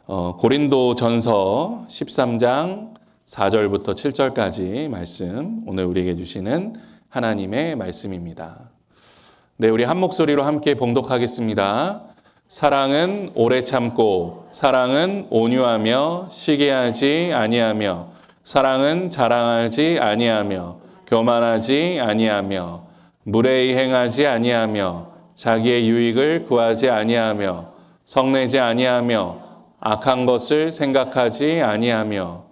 고린도전서 13장 4절부터 7절까지 말씀, 오늘 우리에게 주시는 하나님의 말씀입니다. 네, 우리 한 목소리로 함께 봉독하겠습니다. 사랑은 오래 참고, 사랑은 온유하며 시기하지 아니하며, 사랑은 자랑하지 아니하며, 교만하지 아니하며, 무례히 행하지 아니하며, 자기의 유익을 구하지 아니하며, 성내지 아니하며, 악한 것을 생각하지 아니하며,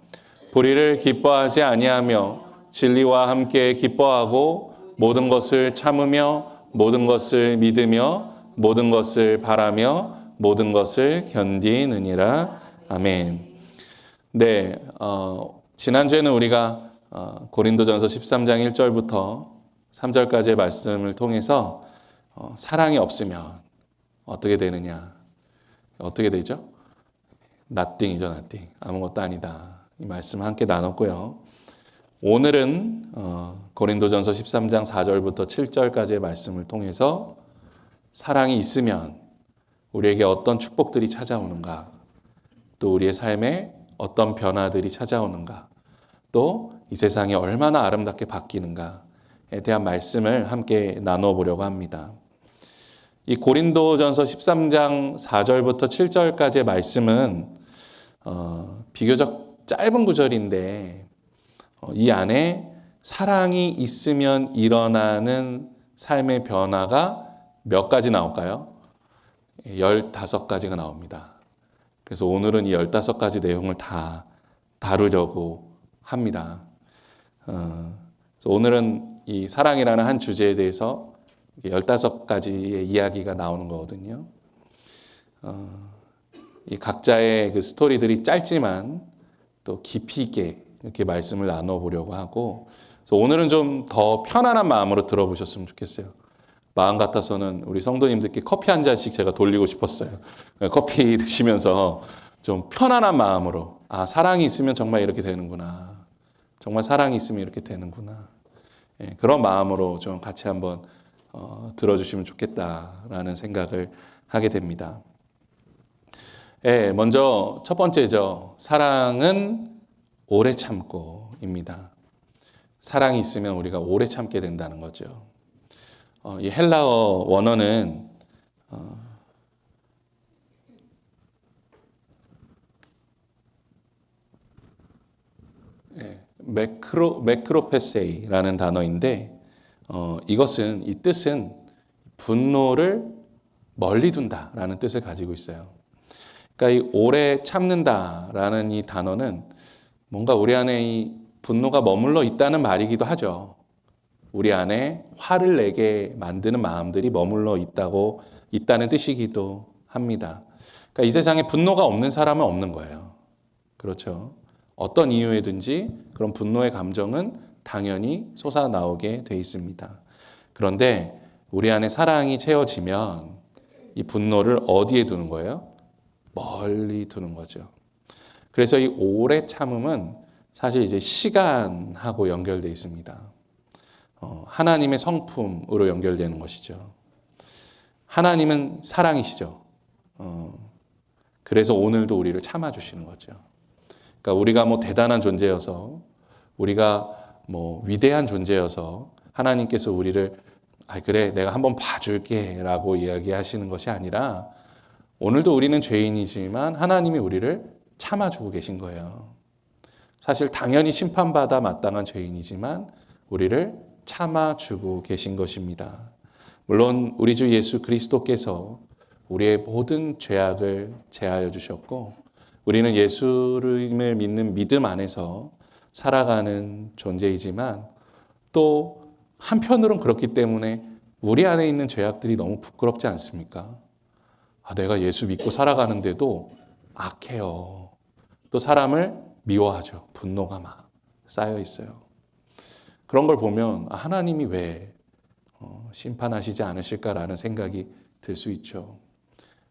불의를 기뻐하지 아니하며, 진리와 함께 기뻐하고, 모든 것을 참으며, 모든 것을 믿으며, 모든 것을 바라며, 모든 것을 견디느니라. 아멘. 네, 지난주에는 우리가 고린도전서 13장 1절부터 3절까지의 말씀을 통해서 사랑이 없으면 어떻게 되느냐, 어떻게 되죠? nothing이죠, nothing. 아무것도 아니다. 이 말씀 함께 나눴고요. 오늘은 고린도전서 13장 4절부터 7절까지의 말씀을 통해서 사랑이 있으면 우리에게 어떤 축복들이 찾아오는가, 또 우리의 삶에 어떤 변화들이 찾아오는가, 또 이 세상이 얼마나 아름답게 바뀌는가에 대한 말씀을 함께 나누어 보려고 합니다. 이 고린도전서 13장 4절부터 7절까지의 말씀은 비교적 짧은 구절인데 이 안에 사랑이 있으면 일어나는 삶의 변화가 몇 가지 나올까요? 15가지가 나옵니다. 그래서 오늘은 이 15가지 내용을 다 다루려고 합니다. 그래서 오늘은 이 사랑이라는 한 주제에 대해서 15가지의 이야기가 나오는 거거든요. 이 각자의 그 스토리들이 짧지만 또 깊이 있게 이렇게 말씀을 나눠보려고 하고, 그래서 오늘은 좀 더 편안한 마음으로 들어보셨으면 좋겠어요. 마음 같아서는 우리 성도님들께 커피 한 잔씩 제가 돌리고 싶었어요. 커피 드시면서 좀 편안한 마음으로, 아, 사랑이 있으면 정말 이렇게 되는구나. 정말 사랑이 있으면 이렇게 되는구나. 그런 마음으로 좀 같이 한번 들어주시면 좋겠다라는 생각을 하게 됩니다. 먼저 첫 번째죠. 사랑은 오래 참고입니다. 사랑이 있으면 우리가 오래 참게 된다는 거죠. 이 헬라어 원어는 매크로페세이라는 단어인데 이것은, 이 뜻은 분노를 멀리 둔다라는 뜻을 가지고 있어요. 그러니까 이 오래 참는다라는 이 단어는 뭔가 우리 안에 이 분노가 머물러 있다는 말이기도 하죠. 우리 안에 화를 내게 만드는 마음들이 머물러 있다는 뜻이기도 합니다. 그러니까 이 세상에 분노가 없는 사람은 없는 거예요. 그렇죠. 어떤 이유에든지 그런 분노의 감정은 당연히 솟아나오게 돼 있습니다. 그런데 우리 안에 사랑이 채워지면 이 분노를 어디에 두는 거예요? 멀리 두는 거죠. 그래서 이 오래 참음은 사실 이제 시간하고 연결되어 있습니다. 하나님의 성품으로 연결되는 것이죠. 하나님은 사랑이시죠. 그래서 오늘도 우리를 참아주시는 거죠. 그러니까 우리가 뭐 대단한 존재여서, 우리가 뭐 위대한 존재여서 하나님께서 우리를 그래, 내가 한번 봐줄게 라고 이야기하시는 것이 아니라, 오늘도 우리는 죄인이지만 하나님이 우리를 참아주고 계신 거예요. 사실 당연히 심판받아 마땅한 죄인이지만 우리를 참아주고 계신 것입니다. 물론 우리 주 예수 그리스도께서 우리의 모든 죄악을 제하여 주셨고, 우리는 예수를 믿는 믿음 안에서 살아가는 존재이지만, 또 한편으로는 그렇기 때문에 우리 안에 있는 죄악들이 너무 부끄럽지 않습니까? 내가 예수 믿고 살아가는데도 악해요. 또 사람을 미워하죠. 분노가 막 쌓여 있어요. 그런 걸 보면 하나님이 왜 심판하시지 않으실까라는 생각이 들 수 있죠.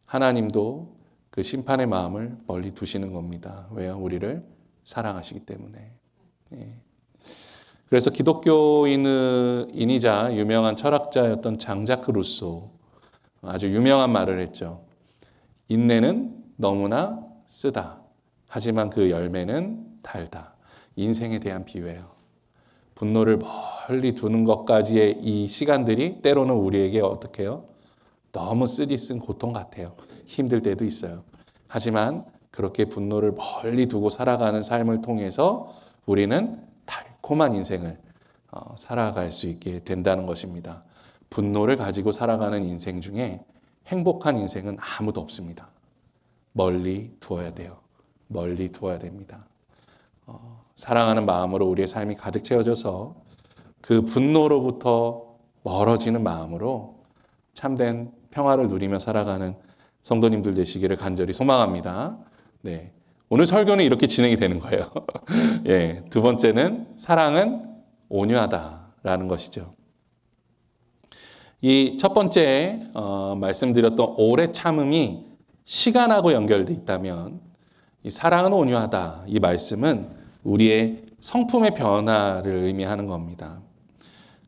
하나님도 그 심판의 마음을 멀리 두시는 겁니다. 왜요? 우리를 사랑하시기 때문에. 그래서 기독교인이자 유명한 철학자였던 장자크 루소, 아주 유명한 말을 했죠. 인내는 너무나 쓰다. 하지만 그 열매는 달다. 인생에 대한 비유예요. 분노를 멀리 두는 것까지의 이 시간들이 때로는 우리에게 어떻게 해요? 너무 쓰디쓴 고통 같아요. 힘들 때도 있어요. 하지만 그렇게 분노를 멀리 두고 살아가는 삶을 통해서 우리는 달콤한 인생을 살아갈 수 있게 된다는 것입니다. 분노를 가지고 살아가는 인생 중에 행복한 인생은 아무도 없습니다. 멀리 두어야 돼요. 멀리 두어야 됩니다. 사랑하는 마음으로 우리의 삶이 가득 채워져서 그 분노로부터 멀어지는 마음으로 참된 평화를 누리며 살아가는 성도님들 되시기를 간절히 소망합니다. 네. 오늘 설교는 이렇게 진행이 되는 거예요. 예, 두 번째는 사랑은 온유하다라는 것이죠. 이 첫 번째 말씀드렸던 오래 참음이 시간하고 연결돼 있다면 이 사랑은 온유하다 이 말씀은 우리의 성품의 변화를 의미하는 겁니다.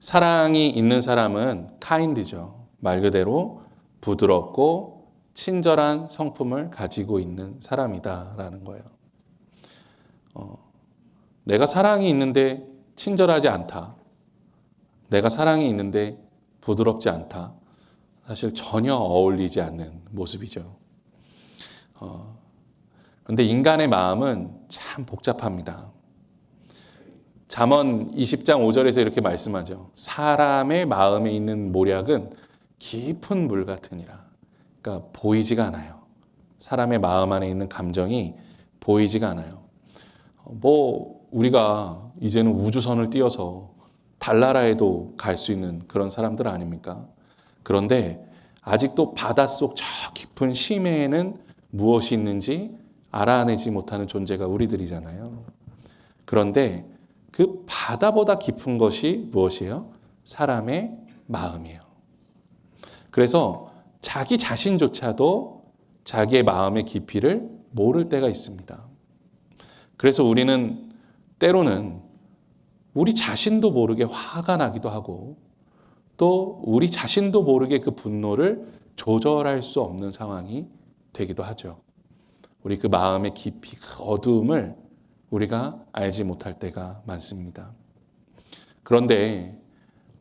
사랑이 있는 사람은 카인드죠. 말 그대로 부드럽고 친절한 성품을 가지고 있는 사람이다라는 거예요. 내가 사랑이 있는데 친절하지 않다. 내가 사랑이 있는데 부드럽지 않다. 사실 전혀 어울리지 않는 모습이죠. 그런데 인간의 마음은 참 복잡합니다. 잠언 20장 5절에서 이렇게 말씀하죠. 사람의 마음에 있는 모략은 깊은 물 같으니라. 그러니까 보이지가 않아요. 사람의 마음 안에 있는 감정이 보이지가 않아요. 우리가 이제는 우주선을 띄어서 달나라에도 갈 수 있는 그런 사람들 아닙니까? 그런데 아직도 바닷속 저 깊은 심해에는 무엇이 있는지 알아내지 못하는 존재가 우리들이잖아요. 그런데 그 바다보다 깊은 것이 무엇이에요? 사람의 마음이에요. 그래서 자기 자신조차도 자기의 마음의 깊이를 모를 때가 있습니다. 그래서 우리는 때로는 우리 자신도 모르게 화가 나기도 하고 또 우리 자신도 모르게 그 분노를 조절할 수 없는 상황이 되기도 하죠. 우리 그 마음의 깊이, 그 어두움을 우리가 알지 못할 때가 많습니다. 그런데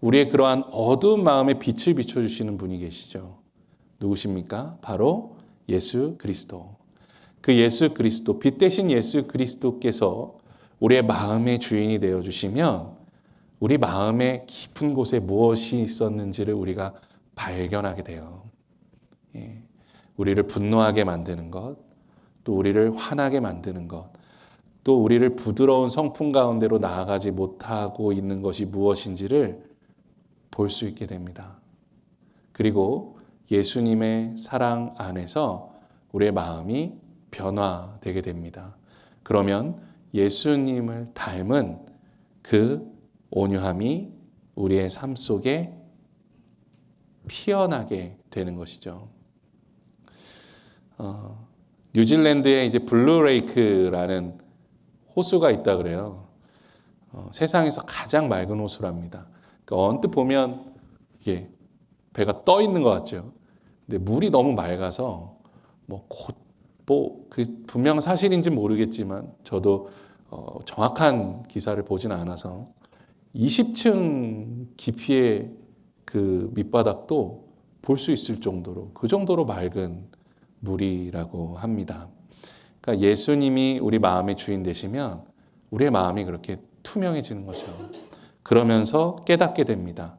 우리의 그러한 어두운 마음에 빛을 비춰주시는 분이 계시죠. 누구십니까? 바로 예수 그리스도. 그 예수 그리스도, 빛 대신 예수 그리스도께서 우리의 마음의 주인이 되어주시면 우리 마음의 깊은 곳에 무엇이 있었는지를 우리가 발견하게 돼요. 우리를 분노하게 만드는 것, 또 우리를 화나게 만드는 것, 또 우리를 부드러운 성품 가운데로 나아가지 못하고 있는 것이 무엇인지를 볼 수 있게 됩니다. 그리고 예수님의 사랑 안에서 우리의 마음이 변화되게 됩니다. 그러면 예수님을 닮은 그 온유함이 우리의 삶 속에 피어나게 되는 것이죠. 뉴질랜드에 이제 블루레이크라는 호수가 있다 그래요. 세상에서 가장 맑은 호수랍니다. 그러니까 언뜻 보면 이게 배가 떠 있는 것 같죠. 근데 물이 너무 맑아서 그 분명 사실인지 모르겠지만 저도 정확한 기사를 보지는 않아서 20층 깊이의 그 밑바닥도 볼 수 있을 정도로 그 정도로 맑은 물이라고 합니다. 그러니까 예수님이 우리 마음의 주인 되시면 우리의 마음이 그렇게 투명해지는 거죠. 그러면서 깨닫게 됩니다.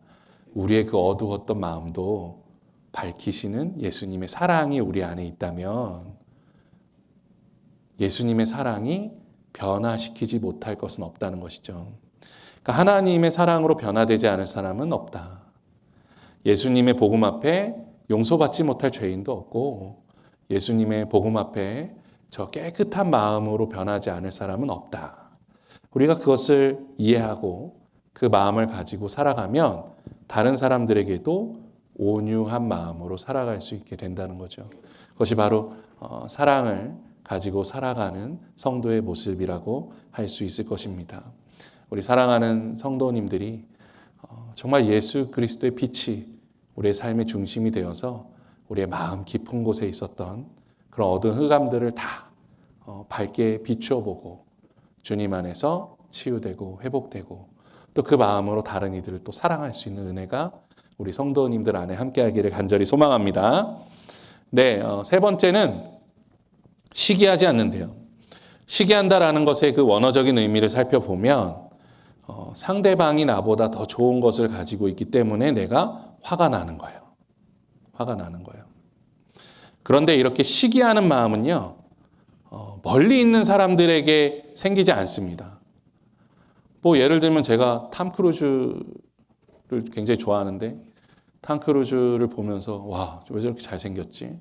우리의 그 어두웠던 마음도 밝히시는 예수님의 사랑이 우리 안에 있다면 예수님의 사랑이 변화시키지 못할 것은 없다는 것이죠. 그러니까 하나님의 사랑으로 변화되지 않을 사람은 없다. 예수님의 복음 앞에 용서받지 못할 죄인도 없고 예수님의 복음 앞에 저 깨끗한 마음으로 변하지 않을 사람은 없다. 우리가 그것을 이해하고 그 마음을 가지고 살아가면 다른 사람들에게도 온유한 마음으로 살아갈 수 있게 된다는 거죠. 그것이 바로 사랑을 가지고 살아가는 성도의 모습이라고 할 수 있을 것입니다. 우리 사랑하는 성도님들이 정말 예수 그리스도의 빛이 우리의 삶의 중심이 되어서 우리의 마음 깊은 곳에 있었던 그런 어두운 흑암들을 다 밝게 비추어 보고 주님 안에서 치유되고 회복되고 또 그 마음으로 다른 이들을 또 사랑할 수 있는 은혜가 우리 성도님들 안에 함께하기를 간절히 소망합니다. 네, 세 번째는 시기하지 않는데요. 시기한다라는 것의 그 원어적인 의미를 살펴보면 상대방이 나보다 더 좋은 것을 가지고 있기 때문에 내가 화가 나는 거예요. 화가 나는 거예요. 그런데 이렇게 시기하는 마음은요, 멀리 있는 사람들에게 생기지 않습니다. 뭐 예를 들면 제가 탐 크루즈를 굉장히 좋아하는데 탐 크루즈를 보면서 와, 왜 저렇게 잘생겼지? 왜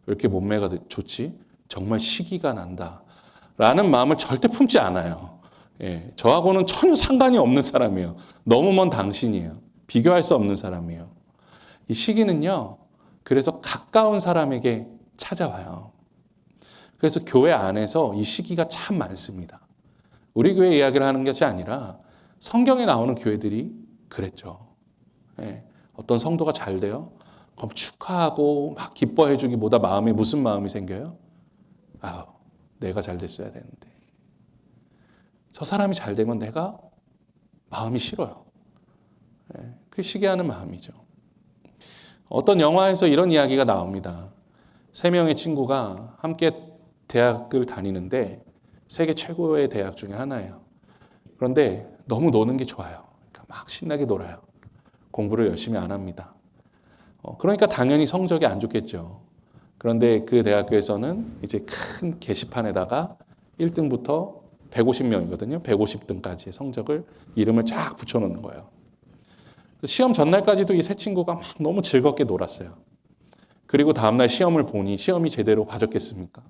이렇게 몸매가 좋지? 정말 시기가 난다. 라는 마음을 절대 품지 않아요. 예, 저하고는 전혀 상관이 없는 사람이에요. 너무 먼 당신이에요. 비교할 수 없는 사람이에요. 이 시기는요, 그래서 가까운 사람에게 찾아와요. 그래서 교회 안에서 이 시기가 참 많습니다. 우리 교회 이야기를 하는 것이 아니라 성경에 나오는 교회들이 그랬죠. 예, 어떤 성도가 잘 돼요? 그럼 축하하고 막 기뻐해 주기보다 마음에 무슨 마음이 생겨요? 아우, 내가 잘 됐어야 되는데. 저 사람이 잘 되면 내가 마음이 싫어요. 예, 그게 시기하는 마음이죠. 어떤 영화에서 이런 이야기가 나옵니다. 세 명의 친구가 함께 대학을 다니는데 세계 최고의 대학 중에 하나예요. 그런데 너무 노는 게 좋아요. 그러니까 막 신나게 놀아요. 공부를 열심히 안 합니다. 그러니까 당연히 성적이 안 좋겠죠. 그런데 그 대학교에서는 이제 큰 게시판에다가 1등부터 150명이거든요. 150등까지의 성적을 이름을 쫙 붙여놓는 거예요. 시험 전날까지도 이 세 친구가 막 너무 즐겁게 놀았어요. 그리고 다음날 시험을 보니 시험이 제대로 봐졌겠습니까?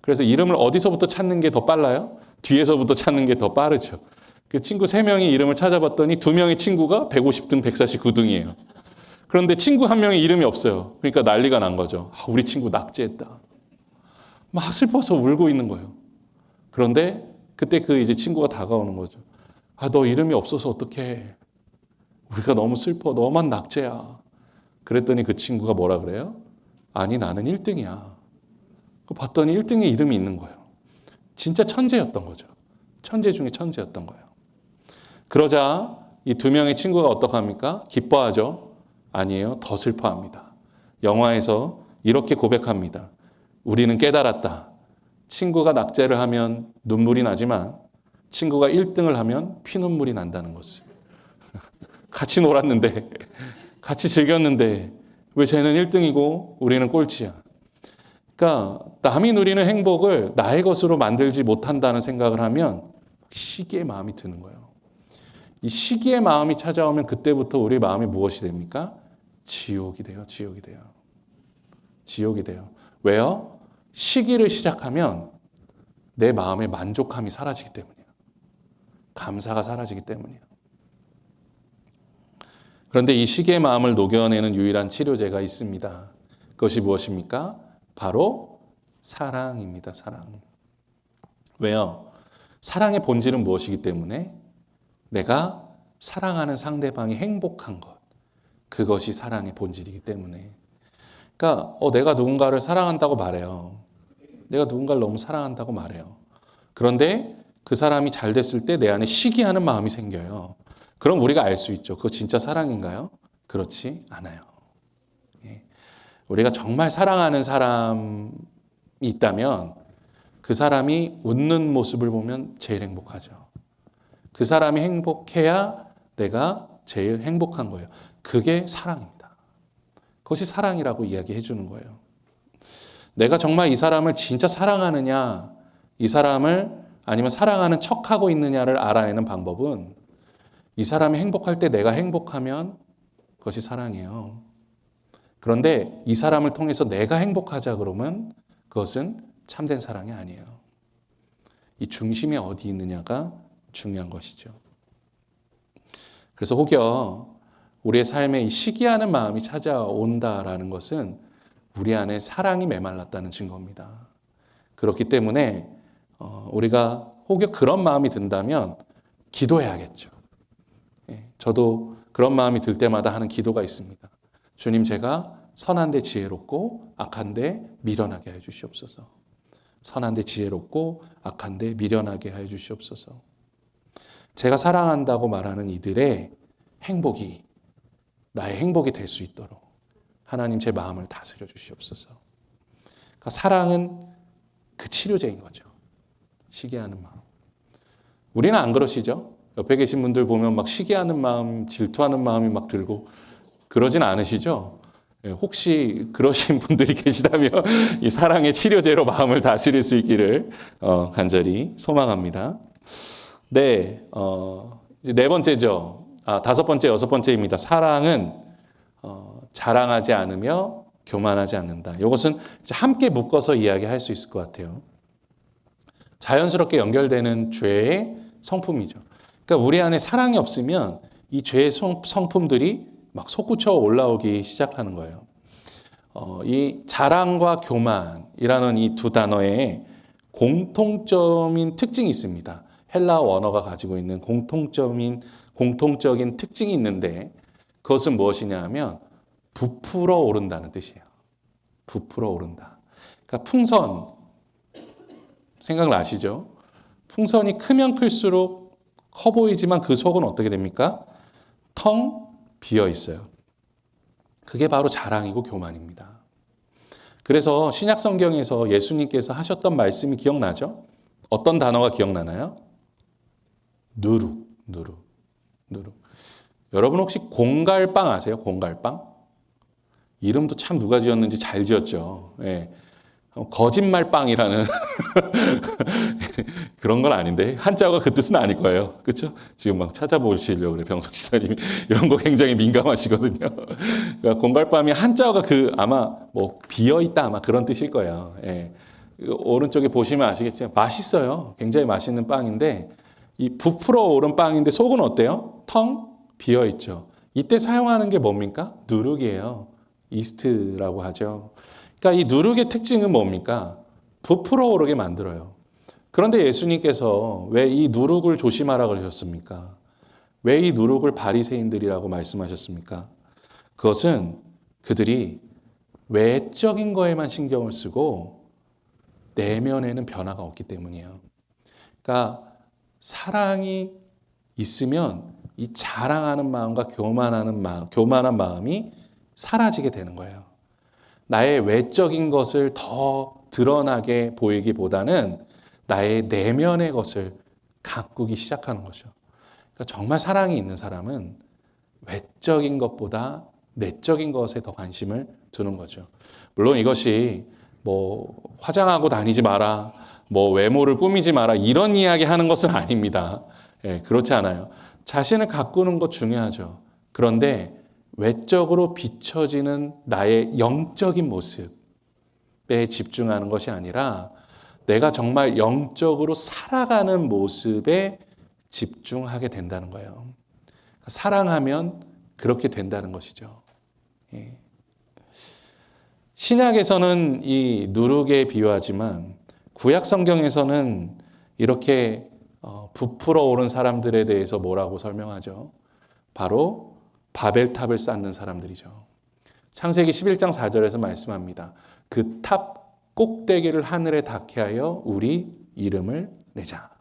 그래서 이름을 어디서부터 찾는 게 더 빨라요? 뒤에서부터 찾는 게 더 빠르죠. 그 친구 3명이 이름을 찾아봤더니 2명의 친구가 150등, 149등이에요. 그런데 친구 1명의 이름이 없어요. 그러니까 난리가 난 거죠. 우리 친구 낙제했다. 막 슬퍼서 울고 있는 거예요. 그런데 그때 그 이제 친구가 다가오는 거죠. 너 이름이 없어서 어떡해. 우리가 너무 슬퍼. 너만 낙제야. 그랬더니 그 친구가 뭐라 그래요? 아니, 나는 1등이야. 봤더니 1등에 이름이 있는 거예요. 진짜 천재였던 거죠. 천재 중에 천재였던 거예요. 그러자 이 2명의 친구가 어떡합니까? 기뻐하죠? 아니에요. 더 슬퍼합니다. 영화에서 이렇게 고백합니다. 우리는 깨달았다. 친구가 낙제를 하면 눈물이 나지만 친구가 1등을 하면 피눈물이 난다는 것을. 같이 놀았는데, 같이 즐겼는데 왜 쟤는 1등이고 우리는 꼴찌야. 그러니까 남이 누리는 행복을 나의 것으로 만들지 못한다는 생각을 하면 시기의 마음이 드는 거예요. 이 시기의 마음이 찾아오면 그때부터 우리 마음이 무엇이 됩니까? 지옥이 돼요. 지옥이 돼요. 지옥이 돼요. 왜요? 시기를 시작하면 내 마음의 만족함이 사라지기 때문이에요. 감사가 사라지기 때문이에요. 그런데 이 시기의 마음을 녹여내는 유일한 치료제가 있습니다. 그것이 무엇입니까? 바로 사랑입니다. 사랑. 왜요? 사랑의 본질은 무엇이기 때문에? 내가 사랑하는 상대방이 행복한 것. 그것이 사랑의 본질이기 때문에. 그러니까 내가 누군가를 사랑한다고 말해요. 내가 누군가를 너무 사랑한다고 말해요. 그런데 그 사람이 잘 됐을 때 내 안에 시기하는 마음이 생겨요. 그럼 우리가 알 수 있죠. 그거 진짜 사랑인가요? 그렇지 않아요. 우리가 정말 사랑하는 사람이 있다면 그 사람이 웃는 모습을 보면 제일 행복하죠. 그 사람이 행복해야 내가 제일 행복한 거예요. 그게 사랑입니다. 그것이 사랑이라고 이야기해 주는 거예요. 내가 정말 이 사람을 진짜 사랑하느냐, 이 사람을 아니면 사랑하는 척하고 있느냐를 알아내는 방법은 이 사람이 행복할 때 내가 행복하면 그것이 사랑이에요. 그런데 이 사람을 통해서 내가 행복하자 그러면 그것은 참된 사랑이 아니에요. 이 중심이 어디 있느냐가 중요한 것이죠. 그래서 혹여 우리의 삶에 이 시기하는 마음이 찾아온다라는 것은 우리 안에 사랑이 메말랐다는 증거입니다. 그렇기 때문에 우리가 혹여 그런 마음이 든다면 기도해야겠죠. 저도 그런 마음이 들 때마다 하는 기도가 있습니다. 주님, 제가 선한데 지혜롭고 악한데 미련하게 해 주시옵소서. 선한데 지혜롭고 악한데 미련하게 하여 주시옵소서. 제가 사랑한다고 말하는 이들의 행복이 나의 행복이 될 수 있도록 하나님 제 마음을 다스려 주시옵소서. 그러니까 사랑은 그 치료제인 거죠. 시기하는 마음. 우리는 안 그러시죠? 옆에 계신 분들 보면 막 시기하는 마음, 질투하는 마음이 막 들고 그러진 않으시죠? 혹시 그러신 분들이 계시다면 이 사랑의 치료제로 마음을 다스릴 수 있기를 간절히 소망합니다. 네, 이제 네 번째죠. 다섯 번째, 여섯 번째입니다. 사랑은 자랑하지 않으며 교만하지 않는다. 이것은 이제 함께 묶어서 이야기할 수 있을 것 같아요. 자연스럽게 연결되는 죄의 성품이죠. 그러니까 우리 안에 사랑이 없으면 이 죄의 성품들이 막 솟구쳐 올라오기 시작하는 거예요. 이 자랑과 교만이라는 이 두 단어에 공통점인 특징이 있습니다. 헬라어 원어가 가지고 있는 공통적인 특징이 있는데 그것은 무엇이냐 하면 부풀어 오른다는 뜻이에요. 부풀어 오른다. 그러니까 풍선 생각나시죠? 풍선이 크면 클수록 커 보이지만 그 속은 어떻게 됩니까? 텅 비어 있어요. 그게 바로 자랑이고 교만입니다. 그래서 신약 성경에서 예수님께서 하셨던 말씀이 기억나죠? 어떤 단어가 기억나나요? 누룩. 여러분 혹시 공갈빵 아세요? 공갈빵? 이름도 참 누가 지었는지 잘 지었죠. 예. 거짓말빵이라는 그런 건 아닌데 한자가 그 뜻은 아닐 거예요. 그렇죠? 지금 막 찾아보시려고 그래 병석 지사님이 이런 거 굉장히 민감하시거든요. 그러니까 공갈빵이 한자가 아마 뭐 비어 있다 아마 그런 뜻일 거예요. 예. 오른쪽에 보시면 아시겠지만 맛있어요. 굉장히 맛있는 빵인데 이 부풀어 오른 빵인데 속은 어때요? 텅 비어 있죠. 이때 사용하는 게 뭡니까? 누룩이에요. 이스트라고 하죠. 그러니까 이 누룩의 특징은 뭡니까? 부풀어 오르게 만들어요. 그런데 예수님께서 왜 이 누룩을 조심하라 그러셨습니까? 왜 이 누룩을 바리새인들이라고 말씀하셨습니까? 그것은 그들이 외적인 거에만 신경을 쓰고 내면에는 변화가 없기 때문이에요. 그러니까 사랑이 있으면 이 자랑하는 마음과 교만한 마음이 사라지게 되는 거예요. 나의 외적인 것을 더 드러나게 보이기보다는 나의 내면의 것을 가꾸기 시작하는 거죠. 그러니까 정말 사랑이 있는 사람은 외적인 것보다 내적인 것에 더 관심을 두는 거죠. 물론 이것이 뭐 화장하고 다니지 마라, 뭐 외모를 꾸미지 마라 이런 이야기 하는 것은 아닙니다. 예, 그렇지 않아요. 자신을 가꾸는 것 중요하죠. 그런데 외적으로 비춰지는 나의 영적인 모습에 집중하는 것이 아니라 내가 정말 영적으로 살아가는 모습에 집중하게 된다는 거예요. 사랑하면 그렇게 된다는 것이죠. 예. 신약에서는 이 누룩에 비유하지만 구약 성경에서는 이렇게 부풀어 오른 사람들에 대해서 뭐라고 설명하죠? 바로 바벨탑을 쌓는 사람들이죠. 창세기 11장 4절에서 말씀합니다. 그 탑 꼭대기를 하늘에 닿게 하여 우리 이름을 내자.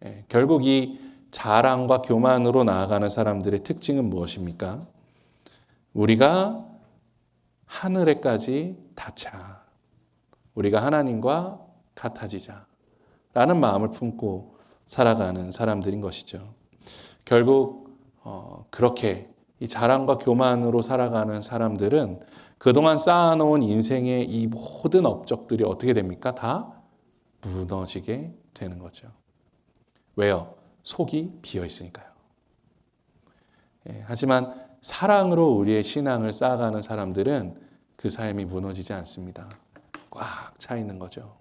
예, 결국 이 자랑과 교만으로 나아가는 사람들의 특징은 무엇입니까? 우리가 하늘에까지 닿자. 우리가 하나님과 같아지자. 라는 마음을 품고 살아가는 사람들인 것이죠. 결국 그렇게 이 자랑과 교만으로 살아가는 사람들은 그동안 쌓아놓은 인생의 이 모든 업적들이 어떻게 됩니까? 다 무너지게 되는 거죠. 왜요? 속이 비어 있으니까요. 예, 하지만 사랑으로 우리의 신앙을 쌓아가는 사람들은 그 삶이 무너지지 않습니다. 꽉 차 있는 거죠.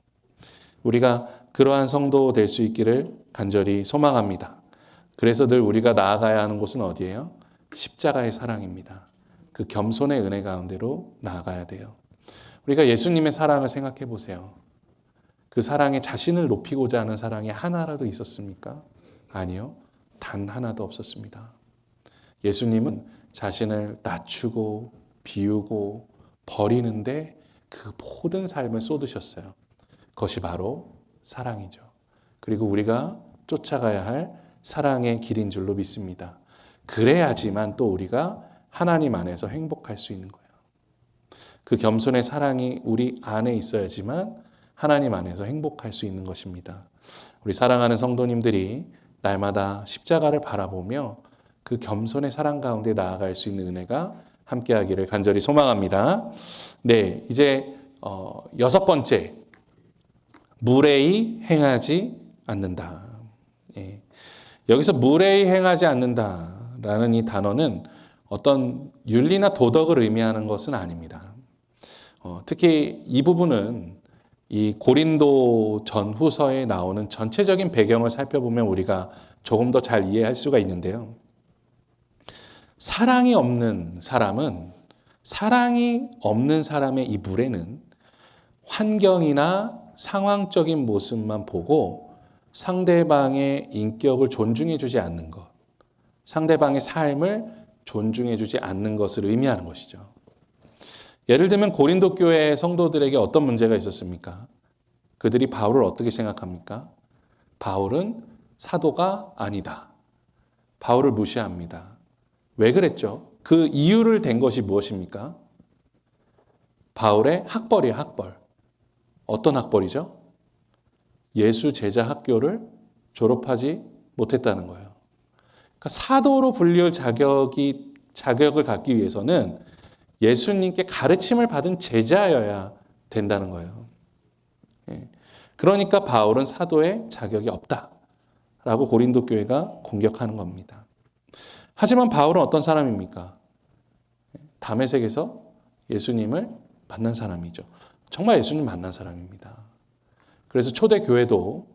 우리가 그러한 성도 될 수 있기를 간절히 소망합니다. 그래서 늘 우리가 나아가야 하는 곳은 어디예요? 십자가의 사랑입니다. 그 겸손의 은혜 가운데로 나아가야 돼요. 우리가 예수님의 사랑을 생각해 보세요. 그 사랑에 자신을 높이고자 하는 사랑이 하나라도 있었습니까? 아니요. 단 하나도 없었습니다. 예수님은 자신을 낮추고 비우고 버리는데 그 모든 삶을 쏟으셨어요. 그것이 바로 사랑이죠. 그리고 우리가 쫓아가야 할 사랑의 길인 줄로 믿습니다. 그래야지만 또 우리가 하나님 안에서 행복할 수 있는 거예요. 그 겸손의 사랑이 우리 안에 있어야지만 하나님 안에서 행복할 수 있는 것입니다. 우리 사랑하는 성도님들이 날마다 십자가를 바라보며 그 겸손의 사랑 가운데 나아갈 수 있는 은혜가 함께하기를 간절히 소망합니다. 네, 이제 6번째, 무례히 행하지 않는다. 예. 여기서 무례히 행하지 않는다라는 이 단어는 어떤 윤리나 도덕을 의미하는 것은 아닙니다. 특히 이 부분은 이 고린도 전후서에 나오는 전체적인 배경을 살펴보면 우리가 조금 더 잘 이해할 수가 있는데요. 사랑이 없는 사람의 이 무례는 환경이나 상황적인 모습만 보고 상대방의 인격을 존중해 주지 않는 것, 상대방의 삶을 존중해 주지 않는 것을 의미하는 것이죠. 예를 들면 고린도 교회 성도들에게 어떤 문제가 있었습니까? 그들이 바울을 어떻게 생각합니까? 바울은 사도가 아니다. 바울을 무시합니다. 왜 그랬죠? 그 이유를 댄 것이 무엇입니까? 바울의 학벌이에요, 학벌. 어떤 학벌이죠? 예수 제자 학교를 졸업하지 못했다는 거예요. 그러니까 사도로 불릴 자격을 갖기 위해서는 예수님께 가르침을 받은 제자여야 된다는 거예요. 그러니까 바울은 사도의 자격이 없다라고 고린도 교회가 공격하는 겁니다. 하지만 바울은 어떤 사람입니까? 다메섹에서 예수님을 만난 사람이죠. 정말 예수님 만난 사람입니다. 그래서 초대교회도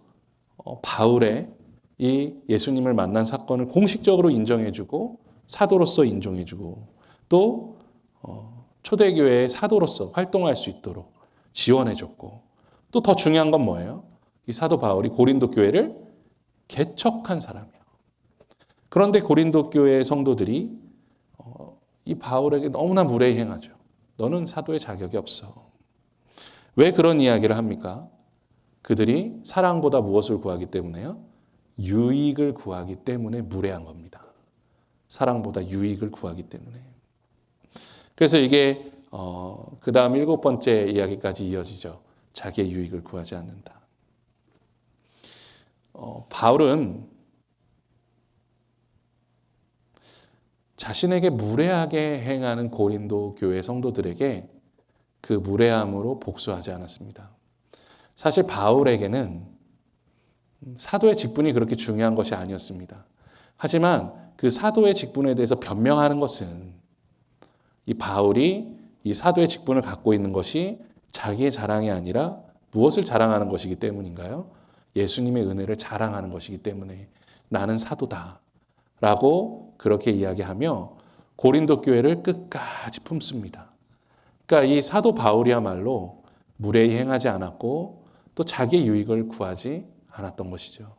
바울의 이 예수님을 만난 사건을 공식적으로 인정해주고 사도로서 인정해주고 또 초대교회의 사도로서 활동할 수 있도록 지원해줬고 또 더 중요한 건 뭐예요? 이 사도 바울이 고린도 교회를 개척한 사람이에요. 그런데 고린도 교회 성도들이 이 바울에게 너무나 무례히 행하죠. 너는 사도의 자격이 없어. 왜 그런 이야기를 합니까? 그들이 사랑보다 무엇을 구하기 때문에요? 유익을 구하기 때문에 무례한 겁니다. 사랑보다 유익을 구하기 때문에. 그래서 이게 그 다음 7번째 이야기까지 이어지죠. 자기의 유익을 구하지 않는다. 바울은 자신에게 무례하게 행하는 고린도 교회 성도들에게 그 무례함으로 복수하지 않았습니다. 사실 바울에게는 사도의 직분이 그렇게 중요한 것이 아니었습니다. 하지만 그 사도의 직분에 대해서 변명하는 것은 이 바울이 이 사도의 직분을 갖고 있는 것이 자기의 자랑이 아니라 무엇을 자랑하는 것이기 때문인가요? 예수님의 은혜를 자랑하는 것이기 때문에 나는 사도다 라고 그렇게 이야기하며 고린도 교회를 끝까지 품습니다. 그러니까 이 사도 바울이야말로 무례히 행하지 않았고 또 자기의 유익을 구하지 않았던 것이죠.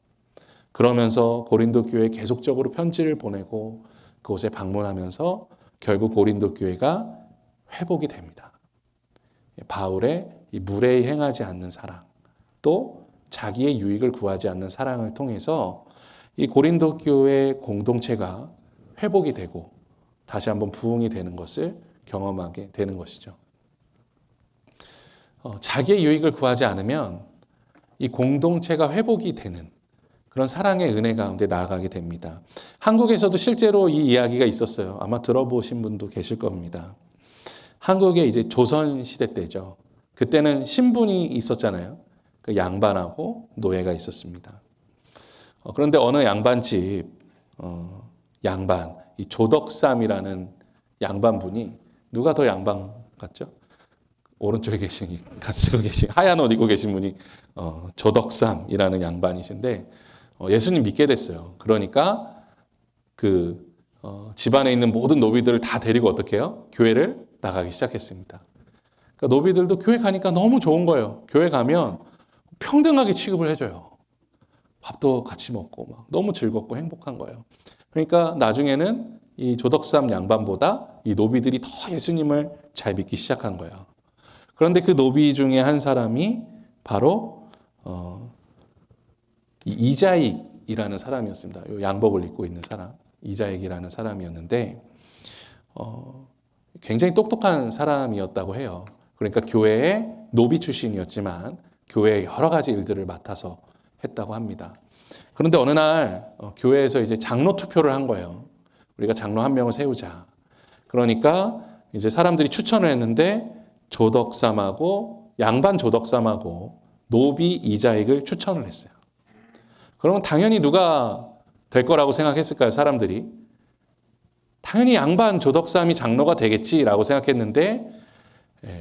그러면서 고린도 교회에 계속적으로 편지를 보내고 그곳에 방문하면서 결국 고린도 교회가 회복이 됩니다. 바울의 이 무례히 행하지 않는 사랑, 또 자기의 유익을 구하지 않는 사랑을 통해서 이 고린도 교회 공동체가 회복이 되고 다시 한번 부흥이 되는 것을 경험하게 되는 것이죠. 자기의 유익을 구하지 않으면 이 공동체가 회복이 되는 그런 사랑의 은혜 가운데 나아가게 됩니다. 한국에서도 실제로 이 이야기가 있었어요. 아마 들어보신 분도 계실 겁니다. 한국에 이제 조선 시대 때죠. 그때는 신분이 있었잖아요. 그 양반하고 노예가 있었습니다. 그런데 어느 양반집 양반, 이 조덕삼이라는 양반분이 누가 더 양반 같죠? 오른쪽에 계신, 쓰고 계신 하얀 옷 입고 계신 분이 조덕삼이라는 양반이신데 예수님 믿게 됐어요. 그러니까 그 집안에 있는 모든 노비들을 다 데리고 어떻게 해요? 교회를 나가기 시작했습니다. 그러니까 노비들도 교회 가니까 너무 좋은 거예요. 교회 가면 평등하게 취급을 해줘요. 밥도 같이 먹고 막 너무 즐겁고 행복한 거예요. 그러니까 나중에는 이 조덕삼 양반보다 이 노비들이 더 예수님을 잘 믿기 시작한 거예요. 그런데 그 노비 중에 한 사람이 바로 이자익이라는 사람이었습니다. 이 양복을 입고 있는 사람, 이자익이라는 사람이었는데 굉장히 똑똑한 사람이었다고 해요. 그러니까 교회의 노비 출신이었지만 교회의 여러 가지 일들을 맡아서 했다고 합니다. 그런데 어느 날 교회에서 이제 장로 투표를 한 거예요. 우리가 장로 한 명을 세우자. 그러니까 이제 사람들이 추천을 했는데 조덕삼하고 양반 조덕삼하고 노비 이자익을 추천을 했어요. 그러면 당연히 누가 될 거라고 생각했을까요? 사람들이 당연히 양반 조덕삼이 장로가 되겠지라고 생각했는데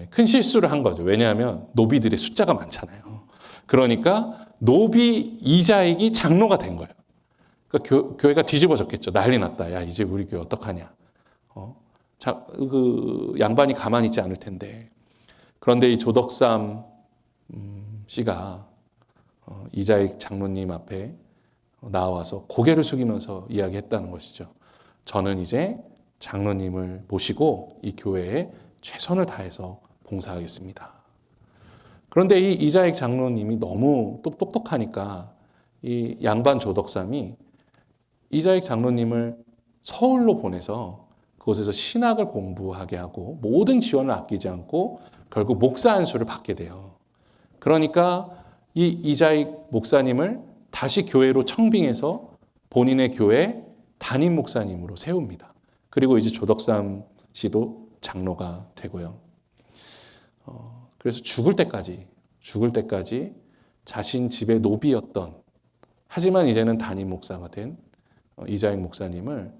큰 실수를 한 거죠. 왜냐하면 노비들의 숫자가 많잖아요. 그러니까 노비 이자익이 장로가 된 거예요. 그러니까 교회가 뒤집어졌겠죠. 난리 났다. 야, 이제 우리 교회 어떡하냐. 그 양반이 가만히 있지 않을 텐데. 그런데 이 조덕삼 씨가 이자익 장로님 앞에 나와서 고개를 숙이면서 이야기했다는 것이죠. 저는 이제 장로님을 모시고 이 교회에 최선을 다해서 봉사하겠습니다. 그런데 이 이자익 장로님이 너무 똑똑하니까 이 양반 조덕삼이 이자익 장로님을 서울로 보내서 그곳에서 신학을 공부하게 하고 모든 지원을 아끼지 않고 결국 목사 안수를 받게 돼요. 그러니까 이 이자익 목사님을 다시 교회로 청빙해서 본인의 교회 담임 목사님으로 세웁니다. 그리고 이제 조덕삼 씨도 장로가 되고요. 그래서 죽을 때까지 자신 집의 노비였던 하지만 이제는 담임 목사가 된 이자익 목사님을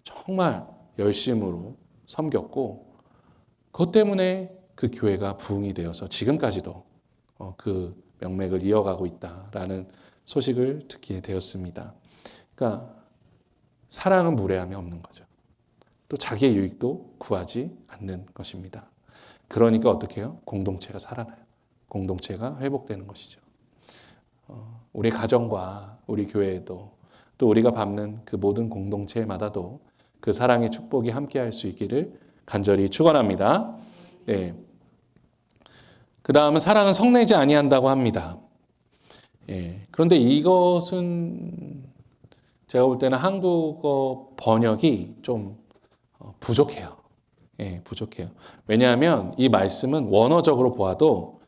정말 열심으로 섬겼고 그것 때문에 그 교회가 부흥이 되어서 지금까지도 그 명맥을 이어가고 있다라는 소식을 듣게 되었습니다. 그러니까 사랑은 무례함이 없는 거죠. 또 자기의 유익도 구하지 않는 것입니다. 그러니까 어떻게 해요? 공동체가 살아나요. 공동체가 회복되는 것이죠. 우리 가정과 우리 교회에도 또 우리가 밟는 그 모든 공동체마다도 그 사랑의 축복이 함께할 수 있기를 간절히 축원합니다. 네. 그 다음은 사랑은 성내지 아니한다고 합니다. 그런데 이것은 제가 볼 때는 한국어 번역이 좀 부족해요. 부족해요. 왜냐하면 이 말씀은 원어적으로 보아도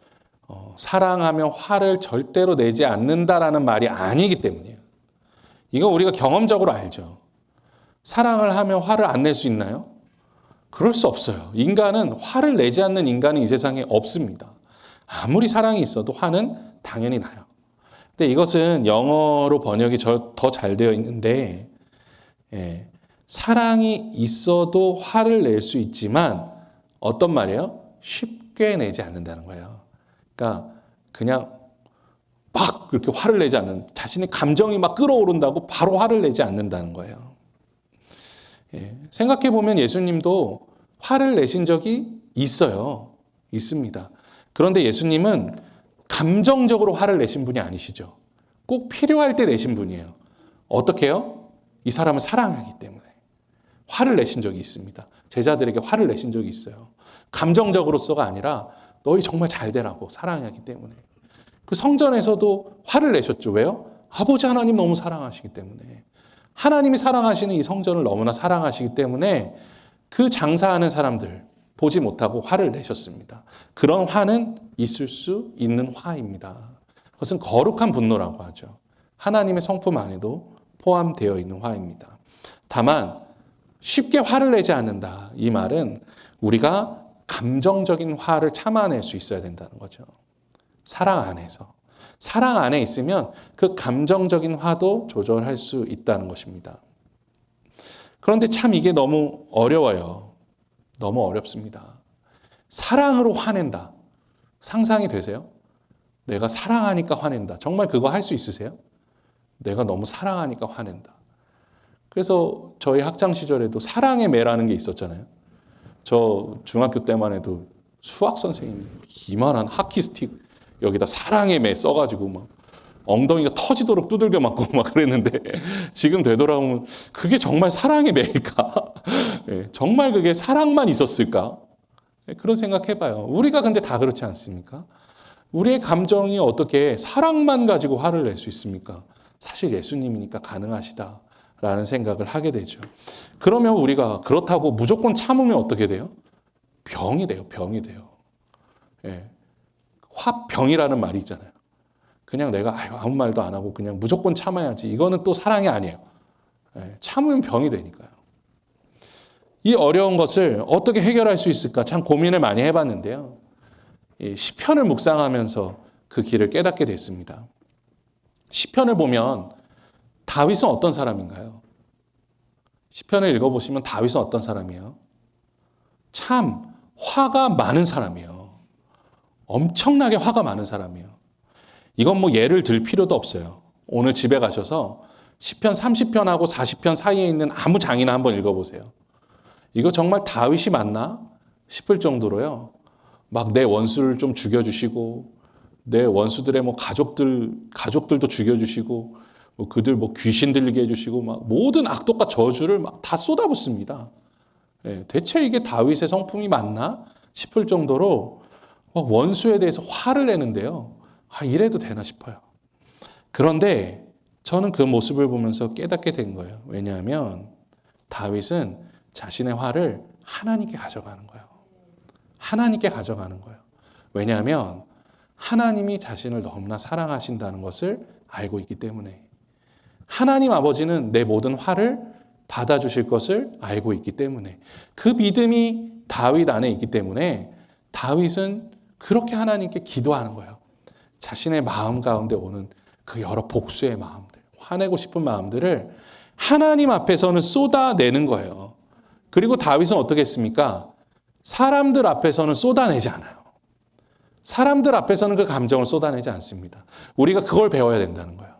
사랑하며 화를 절대로 내지 않는다라는 말이 아니기 때문이에요. 이거 우리가 경험적으로 알죠. 사랑을 하며 화를 안 낼 수 있나요? 그럴 수 없어요. 인간은 화를 내지 않는 인간은 이 세상에 없습니다. 아무리 사랑이 있어도 화는 당연히 나요. 근데 이것은 영어로 번역이 더 잘 되어 있는데 사랑이 있어도 화를 낼 수 있지만 어떤 말이에요? 쉽게 내지 않는다는 거예요. 그러니까 그냥 막 그렇게 화를 내지 않는 자신의 감정이 막 끌어오른다고 바로 화를 내지 않는다는 거예요. 생각해 보면 예수님도 화를 내신 적이 있어요. 있습니다. 그런데 예수님은 감정적으로 화를 내신 분이 아니시죠. 꼭 필요할 때 내신 분이에요. 어떻게 해요? 이 사람을 사랑하기 때문에 화를 내신 적이 있습니다. 제자들에게 화를 내신 적이 있어요. 감정적으로서가 아니라 너희 정말 잘 되라고 사랑하기 때문에. 그 성전에서도 화를 내셨죠. 왜요? 아버지 하나님 너무 사랑하시기 때문에. 하나님이 사랑하시는 이 성전을 너무나 사랑하시기 때문에 그 장사하는 사람들 보지 못하고 화를 내셨습니다. 그런 화는 있을 수 있는 화입니다. 그것은 거룩한 분노라고 하죠. 하나님의 성품 안에도 포함되어 있는 화입니다. 다만 쉽게 화를 내지 않는다. 이 말은 우리가 감정적인 화를 참아낼 수 있어야 된다는 거죠. 사랑 안에서. 사랑 안에 있으면 그 감정적인 화도 조절할 수 있다는 것입니다. 그런데 참 이게 너무 어려워요. 너무 어렵습니다. 사랑으로 화낸다. 상상이 되세요? 내가 사랑하니까 화낸다. 정말 그거 할 수 있으세요? 내가 너무 사랑하니까 화낸다. 그래서 저희 학창 시절에도 사랑의 매라는 게 있었잖아요. 저 중학교 때만 해도 수학 선생님이 이만한 하키 스틱 여기다 사랑의 매 써가지고 막 엉덩이가 터지도록 두들겨 맞고 막 그랬는데 지금 되돌아보면 그게 정말 사랑의 매일까? 정말 그게 사랑만 있었을까? 그런 생각 해봐요. 우리가 근데 다 그렇지 않습니까? 우리의 감정이 어떻게 사랑만 가지고 화를 낼 수 있습니까? 사실 예수님이니까 가능하시다라는 생각을 하게 되죠. 그러면 우리가 그렇다고 무조건 참으면 어떻게 돼요? 병이 돼요. 병이 돼요. 예. 화병이라는 말이 있잖아요. 그냥 내가 아무 말도 안 하고 그냥 무조건 참아야지. 이거는 또 사랑이 아니에요. 예. 참으면 병이 되니까요. 이 어려운 것을 어떻게 해결할 수 있을까 참 고민을 많이 해봤는데요. 이 시편을 묵상하면서 그 길을 깨닫게 됐습니다. 시편을 보면 다윗은 어떤 사람인가요? 시편을 읽어보시면 다윗은 어떤 사람이에요? 참 화가 많은 사람이에요. 엄청나게 화가 많은 사람이에요. 이건 뭐 예를 들 필요도 없어요. 오늘 집에 가셔서 시편 30편하고 40편 사이에 있는 아무 장이나 한번 읽어보세요. 이거 정말 다윗이 맞나 싶을 정도로요. 막 내 원수를 좀 죽여주시고 내 원수들의 뭐 가족들도 죽여주시고 뭐 그들 뭐 귀신 들리게 해주시고 막 모든 악독과 저주를 막 다 쏟아붓습니다. 예, 대체 이게 다윗의 성품이 맞나 싶을 정도로 막 원수에 대해서 화를 내는데요. 이래도 되나 싶어요. 그런데 저는 그 모습을 보면서 깨닫게 된 거예요. 왜냐하면 다윗은 자신의 화를 하나님께 가져가는 거예요. 하나님께 가져가는 거예요. 왜냐하면 하나님이 자신을 너무나 사랑하신다는 것을 알고 있기 때문에 하나님 아버지는 내 모든 화를 받아주실 것을 알고 있기 때문에 그 믿음이 다윗 안에 있기 때문에 다윗은 그렇게 하나님께 기도하는 거예요. 자신의 마음 가운데 오는 그 여러 복수의 마음들, 화내고 싶은 마음들을 하나님 앞에서는 쏟아내는 거예요. 그리고 다윗은 어떻게 했습니까? 사람들 앞에서는 쏟아내지 않아요. 사람들 앞에서는 그 감정을 쏟아내지 않습니다. 우리가 그걸 배워야 된다는 거예요.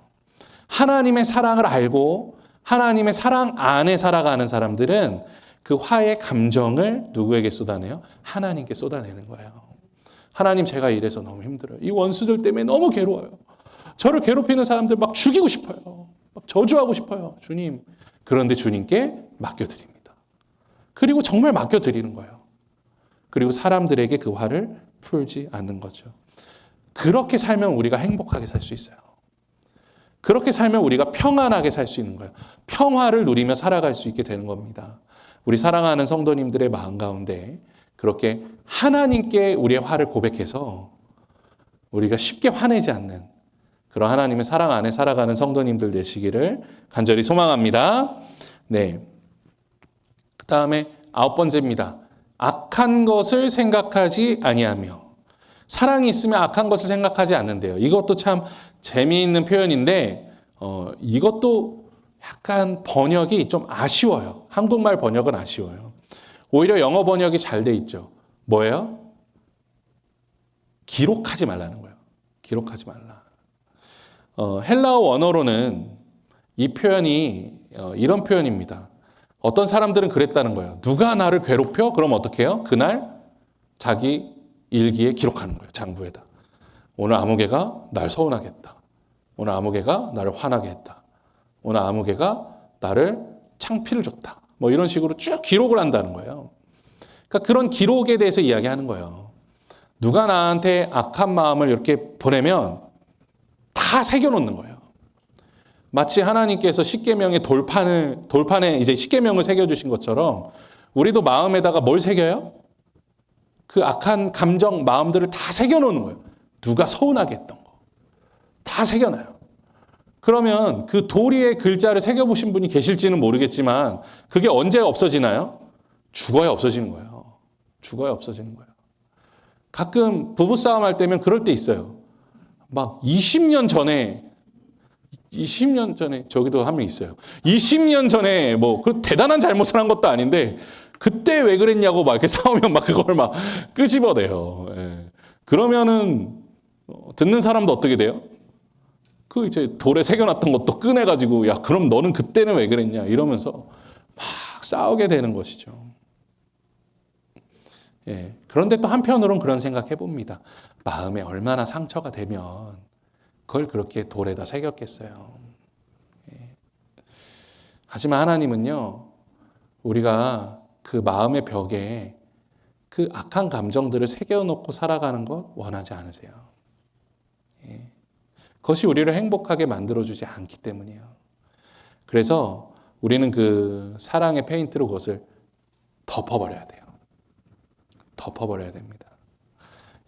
하나님의 사랑을 알고 하나님의 사랑 안에 살아가는 사람들은 그 화의 감정을 누구에게 쏟아내요? 하나님께 쏟아내는 거예요. 하나님, 제가 이래서 너무 힘들어요. 이 원수들 때문에 너무 괴로워요. 저를 괴롭히는 사람들 막 죽이고 싶어요. 막 저주하고 싶어요. 주님. 그런데 주님께 맡겨드립니다. 그리고 정말 맡겨드리는 거예요. 그리고 사람들에게 그 화를 풀지 않는 거죠. 그렇게 살면 우리가 행복하게 살 수 있어요. 그렇게 살면 우리가 평안하게 살 수 있는 거예요. 평화를 누리며 살아갈 수 있게 되는 겁니다. 우리 사랑하는 성도님들의 마음 가운데 그렇게 하나님께 우리의 화를 고백해서 우리가 쉽게 화내지 않는 그런 하나님의 사랑 안에 살아가는 성도님들 되시기를 간절히 소망합니다. 네. 그 다음에 9번째입니다. 악한 것을 생각하지 아니하며. 사랑이 있으면 악한 것을 생각하지 않는데요. 이것도 참 재미있는 표현인데 이것도 약간 번역이 좀 아쉬워요. 한국말 번역은 아쉬워요. 오히려 영어 번역이 잘 돼 있죠. 뭐예요? 기록하지 말라는 거예요. 기록하지 말라. 헬라어 원어로는 이 표현이 이런 표현입니다. 어떤 사람들은 그랬다는 거예요. 누가 나를 괴롭혀? 그럼 어떻게 해요? 그날 자기 일기에 기록하는 거예요. 장부에다. 오늘 아무개가 날 서운하게 했다. 오늘 아무개가 나를 화나게 했다. 오늘 아무개가 나를 창피를 줬다. 뭐 이런 식으로 쭉 기록을 한다는 거예요. 그러니까 그런 기록에 대해서 이야기하는 거예요. 누가 나한테 악한 마음을 이렇게 보내면 다 새겨놓는 거예요. 마치 하나님께서 십계명의 돌판에 이제 십계명을 새겨주신 것처럼 우리도 마음에다가 뭘 새겨요? 그 악한 감정, 마음들을 다 새겨놓는 거예요. 누가 서운하게 했던 거. 다 새겨놔요. 그러면 그 도리의 글자를 새겨보신 분이 계실지는 모르겠지만 그게 언제 없어지나요? 죽어야 없어지는 거예요. 죽어야 없어지는 거예요. 가끔 부부싸움 할 때면 그럴 때 있어요. 막 20년 전에 저기도 한 명 있어요. 20년 전에 뭐 그 대단한 잘못을 한 것도 아닌데 그때 왜 그랬냐고 막 이렇게 싸우면 막 그걸 막 끄집어내요. 예. 그러면은 듣는 사람도 어떻게 돼요? 그 이제 돌에 새겨놨던 것도 꺼내가지고 야 그럼 너는 그때는 왜 그랬냐 이러면서 막 싸우게 되는 것이죠. 예. 그런데 또 한편으로는 그런 생각 해봅니다. 마음에 얼마나 상처가 되면 그걸 그렇게 돌에다 새겼겠어요. 예. 하지만 하나님은요, 우리가 그 마음의 벽에 그 악한 감정들을 새겨놓고 살아가는 것 원하지 않으세요. 그것이 우리를 행복하게 만들어주지 않기 때문이에요. 그래서 우리는 그 사랑의 페인트로 그것을 덮어버려야 돼요. 덮어버려야 됩니다.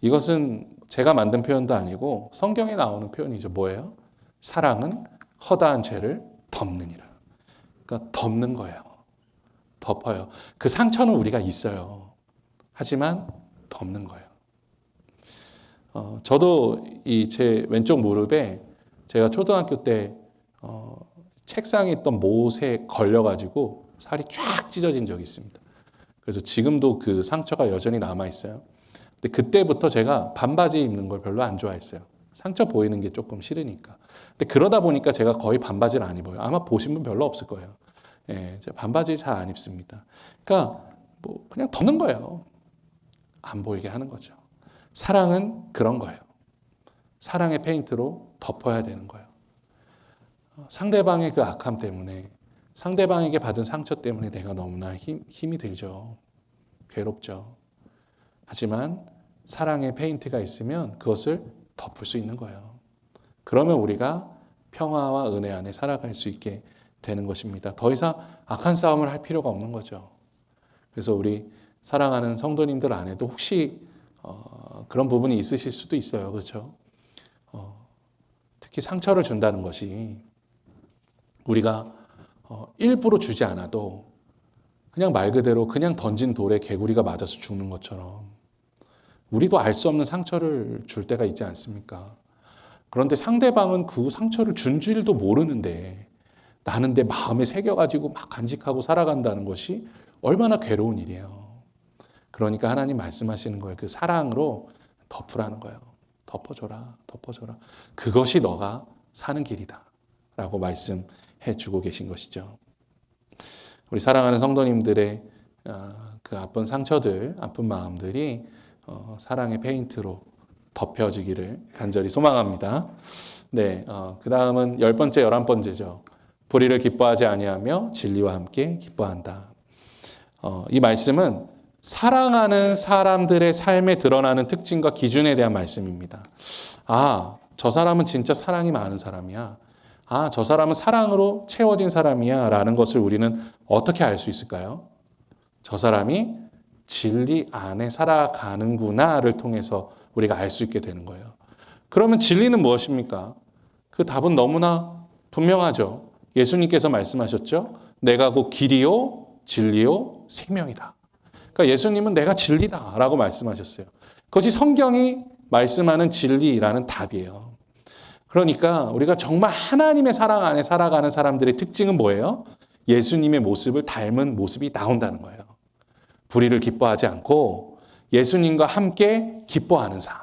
이것은 제가 만든 표현도 아니고 성경에 나오는 표현이죠. 뭐예요? 사랑은 허다한 죄를 덮느니라. 그러니까 덮는 거예요. 덮어요. 그 상처는 우리가 있어요. 하지만 덮는 거예요. 저도 이 제 왼쪽 무릎에 제가 초등학교 때 책상에 있던 못에 걸려가지고 살이 쫙 찢어진 적이 있습니다. 그래서 지금도 그 상처가 여전히 남아 있어요. 근데 그때부터 제가 반바지 입는 걸 별로 안 좋아했어요. 상처 보이는 게 조금 싫으니까. 근데 그러다 보니까 제가 거의 반바지를 안 입어요. 아마 보신 분 별로 없을 거예요. 제가 반바지 잘 안 입습니다. 그러니까 뭐 그냥 덮는 거예요. 안 보이게 하는 거죠. 사랑은 그런 거예요. 사랑의 페인트로 덮어야 되는 거예요. 상대방의 그 악함 때문에, 상대방에게 받은 상처 때문에 내가 너무나 힘이 들죠. 괴롭죠. 하지만 사랑의 페인트가 있으면 그것을 덮을 수 있는 거예요. 그러면 우리가 평화와 은혜 안에 살아갈 수 있게 되는 것입니다. 더 이상 악한 싸움을 할 필요가 없는 거죠. 그래서 우리 사랑하는 성도님들 안에도 혹시 그런 부분이 있으실 수도 있어요. 그렇죠? 특히 상처를 준다는 것이 우리가 일부러 주지 않아도 그냥 말 그대로 그냥 던진 돌에 개구리가 맞아서 죽는 것처럼 우리도 알 수 없는 상처를 줄 때가 있지 않습니까? 그런데 상대방은 그 상처를 준 줄도 모르는데 나는 내 마음에 새겨가지고 막 간직하고 살아간다는 것이 얼마나 괴로운 일이에요. 그러니까 하나님 말씀하시는 거예요. 그 사랑으로 덮으라는 거예요. 덮어줘라, 덮어줘라. 그것이 너가 사는 길이다 라고 말씀해 주고 계신 것이죠. 우리 사랑하는 성도님들의 그 아픈 상처들, 아픈 마음들이 사랑의 페인트로 덮여지기를 간절히 소망합니다. 네, 그 다음은 10번째, 11번째죠. 불의를 기뻐하지 아니하며 진리와 함께 기뻐한다. 이 말씀은 사랑하는 사람들의 삶에 드러나는 특징과 기준에 대한 말씀입니다. 아, 저 사람은 진짜 사랑이 많은 사람이야. 아, 저 사람은 사랑으로 채워진 사람이야 라는 것을 우리는 어떻게 알 수 있을까요? 저 사람이 진리 안에 살아가는구나를 통해서 우리가 알 수 있게 되는 거예요. 그러면 진리는 무엇입니까? 그 답은 너무나 분명하죠. 예수님께서 말씀하셨죠. 내가 곧 길이요 진리요 생명이다. 그러니까 예수님은 내가 진리다라고 말씀하셨어요. 그것이 성경이 말씀하는 진리라는 답이에요. 그러니까 우리가 정말 하나님의 사랑 안에 살아가는 사람들의 특징은 뭐예요? 예수님의 모습을 닮은 모습이 나온다는 거예요. 불의를 기뻐하지 않고 예수님과 함께 기뻐하는 삶.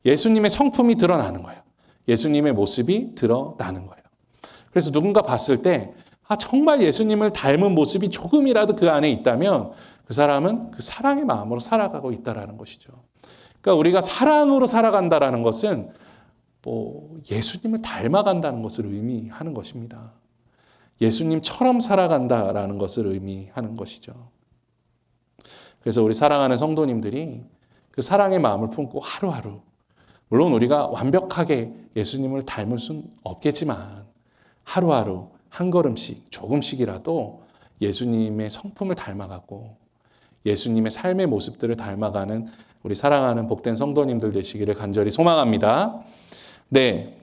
예수님의 성품이 드러나는 거예요. 예수님의 모습이 드러나는 거예요. 그래서 누군가 봤을 때 정말 예수님을 닮은 모습이 조금이라도 그 안에 있다면 그 사람은 그 사랑의 마음으로 살아가고 있다는 것이죠. 그러니까 우리가 사랑으로 살아간다는 것은 예수님을 닮아간다는 것을 의미하는 것입니다. 예수님처럼 살아간다라는 것을 의미하는 것이죠. 그래서 우리 사랑하는 성도님들이 그 사랑의 마음을 품고 하루하루, 물론 우리가 완벽하게 예수님을 닮을 수는 없겠지만 하루하루 한 걸음씩 조금씩이라도 예수님의 성품을 닮아가고 예수님의 삶의 모습들을 닮아가는 우리 사랑하는 복된 성도님들 되시기를 간절히 소망합니다. 네,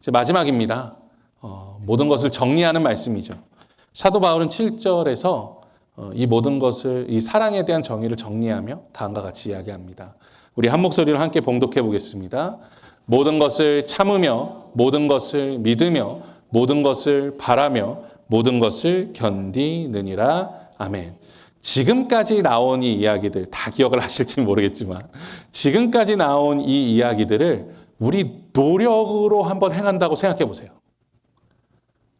이제 마지막입니다. 모든 것을 정리하는 말씀이죠. 사도 바울은 7절에서 이 모든 것을, 이 사랑에 대한 정의를 정리하며 다음과 같이 이야기합니다. 우리 한 목소리로 함께 봉독해 보겠습니다. 모든 것을 참으며, 모든 것을 믿으며, 모든 것을 바라며, 모든 것을 견디느니라. 아멘. 지금까지 나온 이 이야기들, 다 기억을 하실지 모르겠지만 지금까지 나온 이 이야기들을 우리 노력으로 한번 행한다고 생각해 보세요.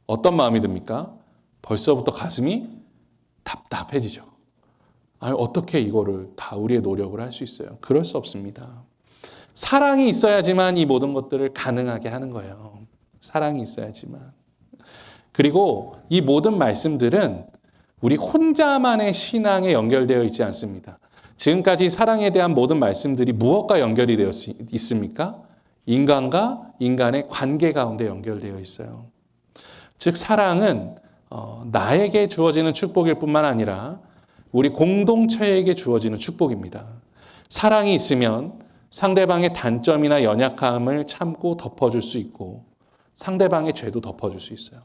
어떤 마음이 듭니까? 벌써부터 가슴이 답답해지죠. 아니, 어떻게 이거를 다 우리의 노력을 할 수 있어요? 그럴 수 없습니다. 사랑이 있어야지만 이 모든 것들을 가능하게 하는 거예요. 사랑이 있어야지만. 그리고 이 모든 말씀들은 우리 혼자만의 신앙에 연결되어 있지 않습니다. 지금까지 사랑에 대한 모든 말씀들이 무엇과 연결이 되어 있습니까? 인간과 인간의 관계 가운데 연결되어 있어요. 즉 사랑은 나에게 주어지는 축복일 뿐만 아니라 우리 공동체에게 주어지는 축복입니다. 사랑이 있으면 상대방의 단점이나 연약함을 참고 덮어줄 수 있고 상대방의 죄도 덮어줄 수 있어요.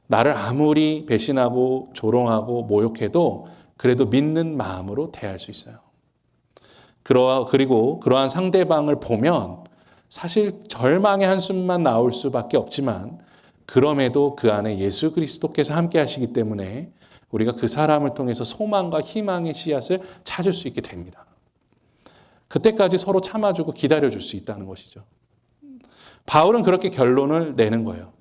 나를 아무리 배신하고 조롱하고 모욕해도 그래도 믿는 마음으로 대할 수 있어요. 그리고 그러한 상대방을 보면 사실 절망의 한숨만 나올 수밖에 없지만 그럼에도 그 안에 예수 그리스도께서 함께 하시기 때문에 우리가 그 사람을 통해서 소망과 희망의 씨앗을 찾을 수 있게 됩니다. 그때까지 서로 참아주고 기다려줄 수 있다는 것이죠. 바울은 그렇게 결론을 내는 거예요.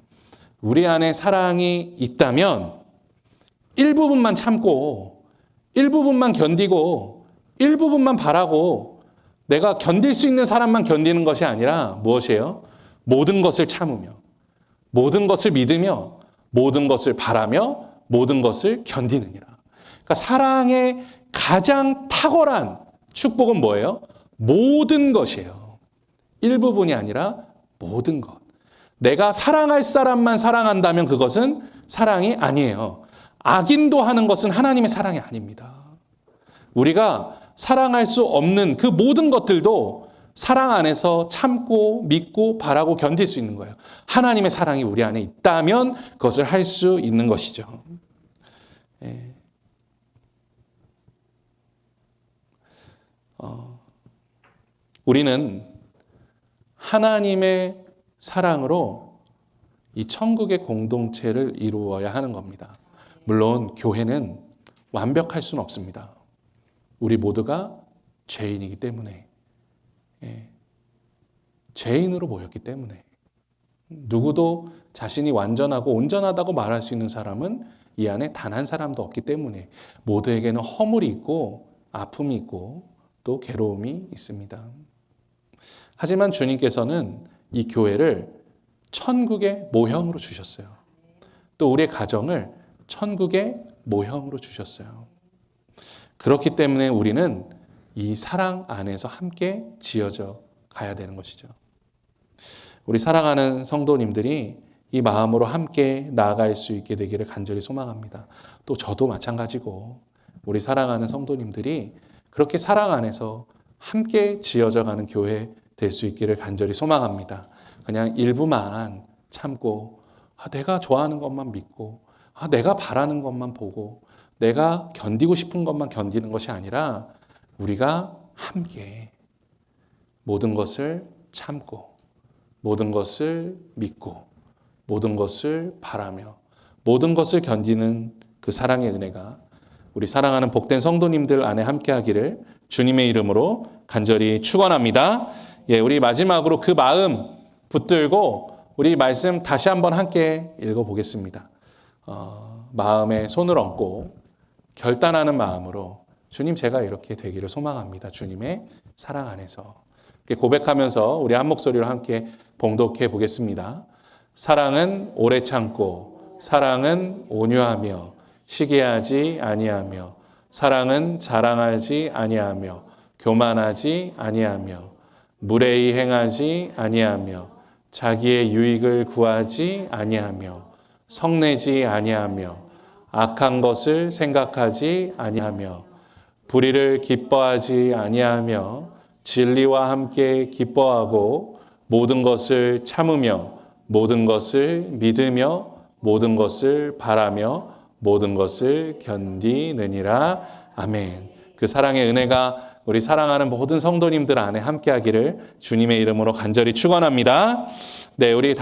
우리 안에 사랑이 있다면 일부분만 참고 일부분만 견디고 일부분만 바라고 내가 견딜 수 있는 사람만 견디는 것이 아니라 무엇이에요? 모든 것을 참으며 모든 것을 믿으며 모든 것을 바라며 모든 것을 견디느니라. 그러니까 사랑의 가장 탁월한 축복은 뭐예요? 모든 것이에요. 일부분이 아니라 모든 것. 내가 사랑할 사람만 사랑한다면 그것은 사랑이 아니에요. 악인도하는 것은 하나님의 사랑이 아닙니다. 우리가 사랑할 수 없는 그 모든 것들도 사랑 안에서 참고 믿고 바라고 견딜 수 있는 거예요. 하나님의 사랑이 우리 안에 있다면 그것을 할 수 있는 것이죠. 예. 우리는 하나님의 사랑으로 이 천국의 공동체를 이루어야 하는 겁니다. 물론 교회는 완벽할 수는 없습니다. 우리 모두가 죄인이기 때문에 죄인으로 모였기 때문에 누구도 자신이 완전하고 온전하다고 말할 수 있는 사람은 이 안에 단 한 사람도 없기 때문에 모두에게는 허물이 있고 아픔이 있고 또 괴로움이 있습니다. 하지만 주님께서는 이 교회를 천국의 모형으로 주셨어요. 또 우리의 가정을 천국의 모형으로 주셨어요. 그렇기 때문에 우리는 이 사랑 안에서 함께 지어져 가야 되는 것이죠. 우리 사랑하는 성도님들이 이 마음으로 함께 나아갈 수 있게 되기를 간절히 소망합니다. 또 저도 마찬가지고 우리 사랑하는 성도님들이 그렇게 사랑 안에서 함께 지어져 가는 교회 될 수 있기를 간절히 소망합니다. 그냥 일부만 참고 내가 좋아하는 것만 믿고 내가 바라는 것만 보고 내가 견디고 싶은 것만 견디는 것이 아니라 우리가 함께 모든 것을 참고 모든 것을 믿고 모든 것을 바라며 모든 것을 견디는 그 사랑의 은혜가 우리 사랑하는 복된 성도님들 안에 함께하기를 주님의 이름으로 간절히 축원합니다. 우리 마지막으로 그 마음 붙들고 우리 말씀 다시 한번 함께 읽어보겠습니다. 마음에 손을 얹고 결단하는 마음으로 주님 제가 이렇게 되기를 소망합니다. 주님의 사랑 안에서 고백하면서 우리 한 목소리로 함께 봉독해 보겠습니다. 사랑은 오래 참고 사랑은 온유하며 시기하지 아니하며 사랑은 자랑하지 아니하며 교만하지 아니하며 무례히 행하지 아니하며 자기의 유익을 구하지 아니하며 성내지 아니하며 악한 것을 생각하지 아니하며 불의를 기뻐하지 아니하며 진리와 함께 기뻐하고 모든 것을 참으며 모든 것을 믿으며 모든 것을 바라며 모든 것을 견디느니라. 아멘. 그 사랑의 은혜가 우리 사랑하는 모든 성도님들 안에 함께하기를 주님의 이름으로 간절히 축원합니다. 우리